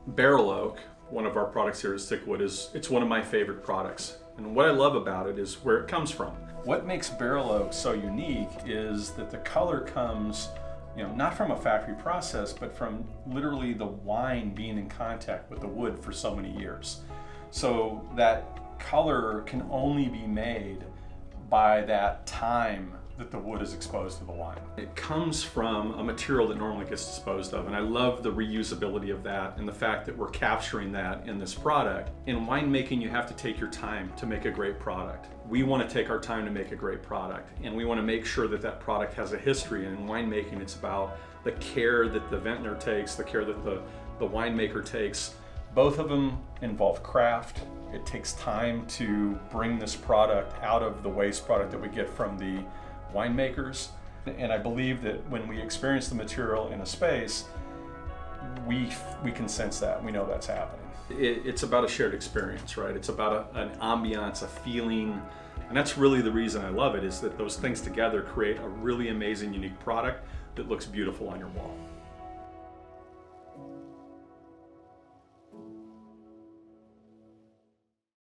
Barrel oak, one of our products here at Stikwood, it's one of my favorite products. And what I love about it is where it comes from. What makes barrel oak so unique is that the color comes, not from a factory process, but from literally the wine being in contact with the wood for so many years. So that color can only be made by that time that the wood is exposed to the wine. It comes from a material that normally gets disposed of, and I love the reusability of that and the fact that we're capturing that in this product. In winemaking, you have to take your time to make a great product. We want to take our time to make a great product, and we want to make sure that that product has a history. And in winemaking, it's about the care that the vintner takes, the care that the winemaker takes. Both of them involve craft. It takes time to bring this product out of the waste product that we get from the winemakers. And I believe that when we experience the material in a space, we can sense that. We know that's happening. It's about a shared experience, right? It's about an ambiance, a feeling. And that's really the reason I love it, is that those things together create a really amazing, unique product that looks beautiful on your wall.